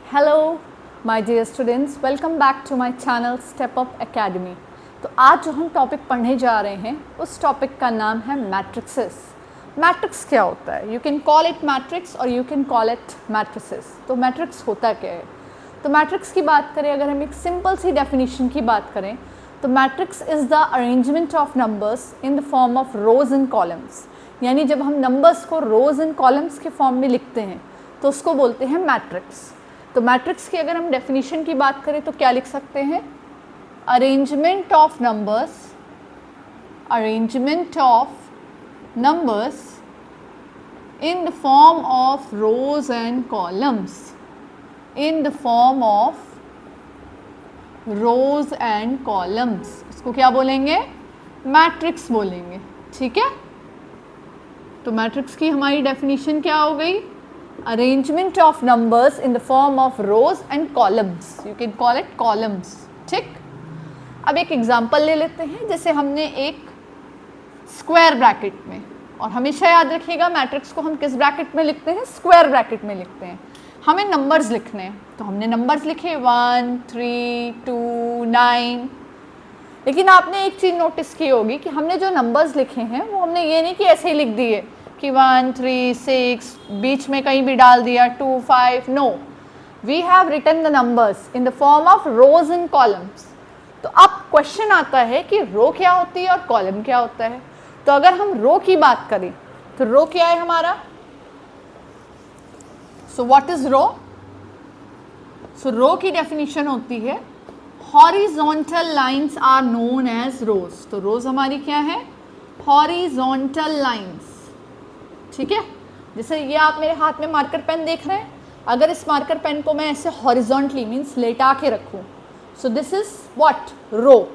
Hello my dear students, welcome back to my channel step up academy. तो आज जो हम टॉपिक पढ़ने जा रहे हैं उस टॉपिक का नाम है मैट्रिक्सेस। मैट्रिक्स क्या होता है? You can call it matrix और you can call it matrices. तो मैट्रिक्स होता क्या है? तो मैट्रिक्स की बात करें, अगर हम एक सिंपल सी डेफिनेशन की बात करें तो matrix is the arrangement of numbers in the form of rows and columns. यानी जब हम नंबर्स को रोज एंड कॉलम्स के फॉर्म में लिखते हैं तो उसको बोलते हैं मैट्रिक्स। तो मैट्रिक्स की अगर हम डेफिनेशन की बात करें तो क्या लिख सकते हैं? Arrangement of numbers in the form of rows and columns, in the form of rows and columns. इसको क्या बोलेंगे? मैट्रिक्स बोलेंगे। ठीक है, तो मैट्रिक्स की हमारी डेफिनेशन क्या हो गई? Arrangement of numbers in the form of rows and columns, you can call it columns. ठीक, अब एक एग्जांपल ले लेते हैं। जैसे हमने एक स्क्वायर ब्रैकेट में, और हमेशा याद रखिएगा मैट्रिक्स को हम किस ब्रैकेट में लिखते हैं? स्क्वायर ब्रैकेट में लिखते हैं। हमें नंबर्स लिखने हैं तो हमने नंबर्स लिखे 1, 3, 2, 9। लेकिन आपने एक चीज़ नोटिस की होगी कि हमने जो नंबर्स लिखे हैं वो हमने ये नहीं कि ऐसे ही लिख दिए कि 1, 3, 6, बीच में कहीं भी डाल दिया 2, 5। No, we have written the numbers in the form of rows and columns. तो अब क्वेश्चन आता है कि रो क्या होती है और कॉलम क्या होता है। तो अगर हम रो की बात करें तो रो क्या है हमारा? सो व्हाट इज रो? सो रो की डेफिनेशन होती है horizontal lines are known as rows. तो रोज हमारी क्या है? Horizontal lines. ठीक है, जैसे ये आप मेरे हाथ में मार्कर पेन देख रहे हैं, अगर इस मार्कर पेन को मैं ऐसे हॉरिजॉन्टली मीन्स लेटा के रखूं, सो दिस इज व्हाट? रो।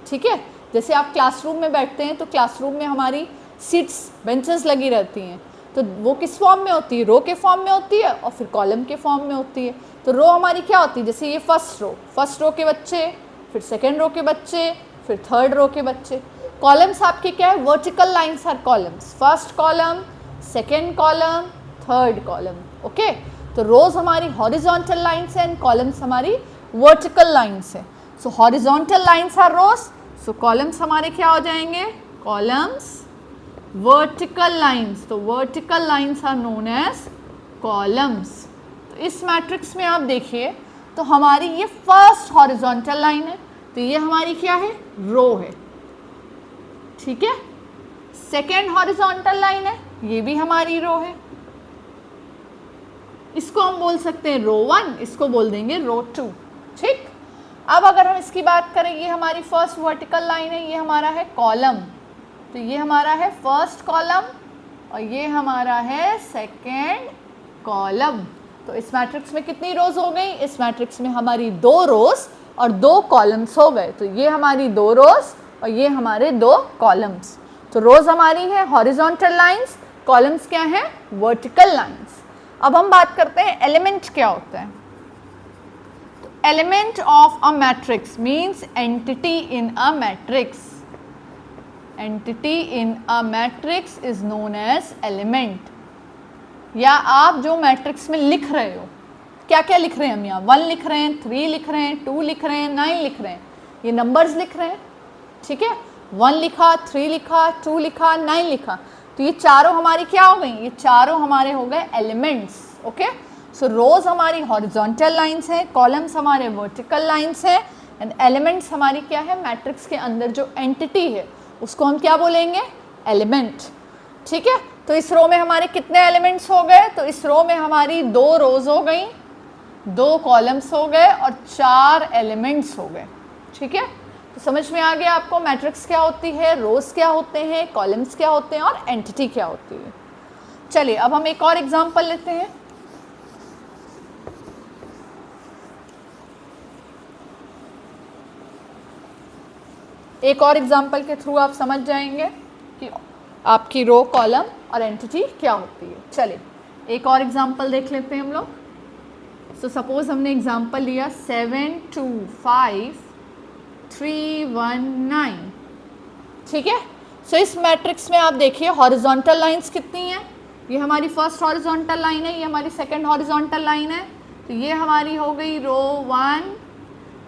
ठीक है, जैसे आप क्लासरूम में बैठते हैं तो क्लासरूम में हमारी सीट्स, बेंचेस लगी रहती हैं, तो वो किस फॉर्म में होती है? रो के फॉर्म में होती है और फिर कॉलम के फॉर्म में होती है। तो रो हमारी क्या होती है? जैसे ये फर्स्ट रो के बच्चे, फिर सेकेंड रो के बच्चे, फिर थर्ड रो के बच्चे। कॉलम्स आपके क्या है? Vertical lines are columns. First column, second column, third column. Okay, तो रोज हमारी हॉरिजॉन्टल लाइन्स है एंड कॉलम्स हमारी वर्टिकल लाइन्स है। So horizontal lines are rows, so columns हमारे क्या हो जाएंगे? कॉलम्स। वर्टिकल लाइन्स, तो vertical lines are known as columns. तो इस मैट्रिक्स में आप देखिए तो हमारी ये फर्स्ट हॉरिजॉन्टल लाइन है, तो ये हमारी क्या है? रो है। ठीक है, सेकेंड हॉरिजॉन्टल लाइन है, ये भी हमारी रो है। इसको हम बोल सकते हैं रो 1, इसको बोल देंगे रो 2। ठीक, अब अगर हम इसकी बात करें, ये हमारी फर्स्ट वर्टिकल लाइन है, ये हमारा है कॉलम, तो ये हमारा है फर्स्ट कॉलम और ये हमारा है सेकेंड कॉलम। तो इस मैट्रिक्स में कितनी रोज हो गई? इस मैट्रिक्स में हमारी 2 रोज और 2 कॉलम्स हो गए। तो ये हमारी 2 रोज और ये हमारे 2 कॉलम्स। तो रोज हमारी है हॉरिजॉन्टल लाइंस, कॉलम्स क्या है? Vertical lines. अब हम बात करते हैं एलिमेंट क्या होता है। तो element of a matrix means entity in a matrix. Entity in a matrix is known as element. या आप जो मैट्रिक्स में लिख रहे हो, क्या क्या लिख रहे हैं हम यहाँ? 1 लिख रहे हैं, 3 लिख रहे हैं, 2 लिख रहे हैं, 9 लिख रहे हैं, ये नंबर्स लिख रहे हैं। ठीक है, 1 लिखा, 3 लिखा, 2 लिखा, 9 लिखा, तो ये चारों हमारी क्या हो गई? ये चारों हमारे हो गए एलिमेंट्स। ओके, सो रोज हमारी हॉरिजॉन्टल लाइंस हैं, कॉलम्स हमारे वर्टिकल लाइंस हैं एंड एलिमेंट्स हमारी क्या है? मैट्रिक्स के अंदर जो एंटिटी है उसको हम क्या बोलेंगे? एलिमेंट। ठीक है, तो इस रो में हमारे कितने एलिमेंट्स हो गए? तो इस रो में हमारी 2 रोज हो गई, 2 कॉलम्स हो गए और 4 एलिमेंट्स हो गए। ठीक है, तो समझ में आ गया आपको मैट्रिक्स क्या होती है, रोज क्या होते हैं, कॉलम्स क्या होते हैं और एंटिटी क्या होती है। चलिए अब हम एक और एग्जांपल लेते हैं। एक और एग्जांपल के थ्रू आप समझ जाएंगे कि आपकी रो, कॉलम और एंटिटी क्या होती है। चलिए एक और एग्जांपल देख लेते हैं हम लोग। सो सपोज हमने एग्जांपल लिया 7, 2, 5, 3, 1, 9। ठीक है, सो इस मैट्रिक्स में आप देखिए हॉरिजॉन्टल लाइंस कितनी हैं? ये हमारी फर्स्ट हॉरिजॉन्टल लाइन है, ये हमारी सेकंड हॉरिजॉन्टल लाइन है, तो ये हमारी हो गई रो 1,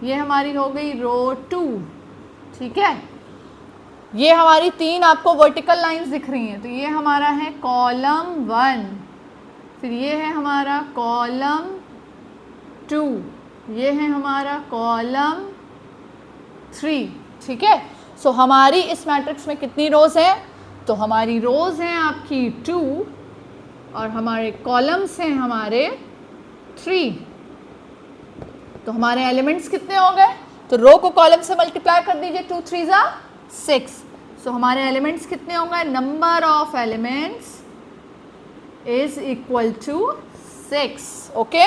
ये हमारी हो गई रो 2, ठीक है। ये हमारी 3 आपको वर्टिकल लाइंस दिख रही हैं, तो ये हमारा है कॉलम 1, फिर ये है हमारा कॉलम 2, ये है हमारा कॉलम 3, ठीक है। सो हमारी इस मैट्रिक्स में कितनी रोज हैं? तो हमारी रोज हैं आपकी 2 और हमारे कॉलम्स हैं हमारे 3। तो हमारे एलिमेंट्स कितने हो गए? तो रो को कॉलम से मल्टीप्लाई कर दीजिए, 2 3 जा 6। सो हमारे एलिमेंट्स कितने हो गए? Number of elements is equal to 6। Okay,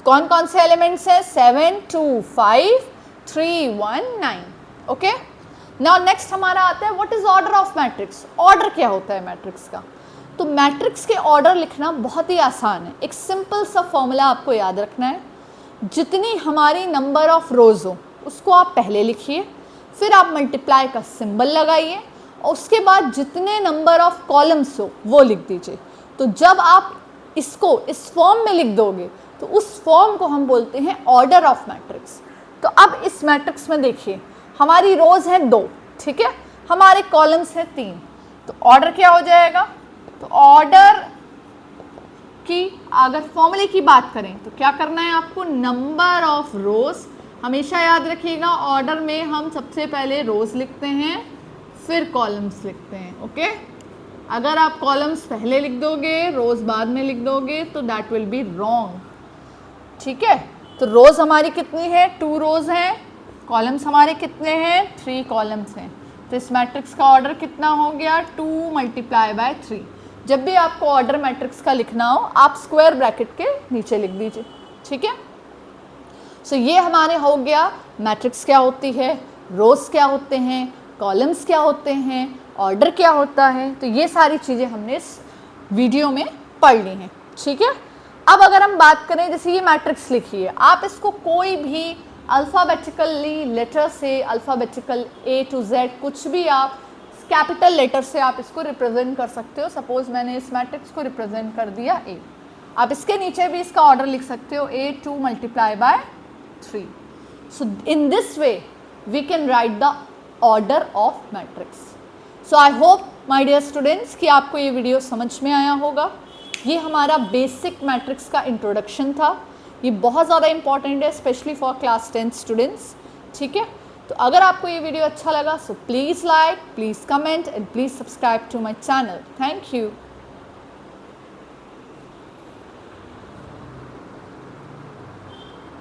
कौन कौन से एलिमेंट्स हैं? 7 2 5 3 1 9। ओके, नाउ नेक्स्ट हमारा आता है what is order of matrix. Order क्या होता है मैट्रिक्स का? तो मैट्रिक्स के ऑर्डर लिखना बहुत ही आसान है। एक सिंपल सा फॉर्मूला आपको याद रखना है, जितनी हमारी नंबर ऑफ रोज हो उसको आप पहले लिखिए, फिर आप मल्टीप्लाई का सिंबल लगाइए और उसके बाद जितने नंबर ऑफ कॉलम्स हो वो लिख दीजिए। तो जब आप इसको इस फॉर्म में लिख दोगे तो उस फॉर्म को हम बोलते हैं ऑर्डर ऑफ मैट्रिक्स। तो अब इस मैट्रिक्स में देखिए हमारी रोज हैं 2, ठीक है, हमारे कॉलम्स हैं 3, तो ऑर्डर क्या हो जाएगा? तो ऑर्डर की अगर फॉर्मूले की बात करें तो क्या करना है आपको? नंबर ऑफ रोज, हमेशा याद रखिएगा ऑर्डर में हम सबसे पहले रोज लिखते हैं फिर कॉलम्स लिखते हैं। ओके, अगर आप कॉलम्स पहले लिख दोगे रोज बाद में लिख दोगे तो दैट विल बी रॉन्ग, ठीक है। तो रोज हमारी कितनी है? 2 रोज हैं, कॉलम्स हमारे कितने हैं? 3 कॉलम्स हैं। तो इस मैट्रिक्स का ऑर्डर कितना हो गया? 2 × 3। जब भी आपको ऑर्डर मैट्रिक्स का लिखना हो आप स्क्वायर ब्रैकेट के नीचे लिख दीजिए, ठीक है। सो ये हमारे हो गया मैट्रिक्स क्या होती है, रोज क्या होते हैं, कॉलम्स क्या होते हैं, ऑर्डर क्या होता है। तो ये सारी चीज़ें हमने इस वीडियो में पढ़ ली हैं, ठीक है। अब अगर हम बात करें, जैसे ये मैट्रिक्स लिखी है, आप इसको कोई भी अल्फ़ाबेटिकली लेटर से, अल्फ़ाबेटिकल A to Z कुछ भी आप कैपिटल लेटर से आप इसको रिप्रेजेंट कर सकते हो। सपोज मैंने इस मैट्रिक्स को रिप्रेजेंट कर दिया A, आप इसके नीचे भी इसका ऑर्डर लिख सकते हो A2 × 3। So in this way we can write the order of matrix. So I hope my dear students कि आपको ये वीडियो समझ में आया होगा। ये हमारा बेसिक मैट्रिक्स का इंट्रोडक्शन था, ये बहुत ज़्यादा इंपॉर्टेंट है स्पेशली फॉर क्लास 10 स्टूडेंट्स, ठीक है। तो अगर आपको ये वीडियो अच्छा लगा so please like, please comment and please subscribe to my channel. Thank you.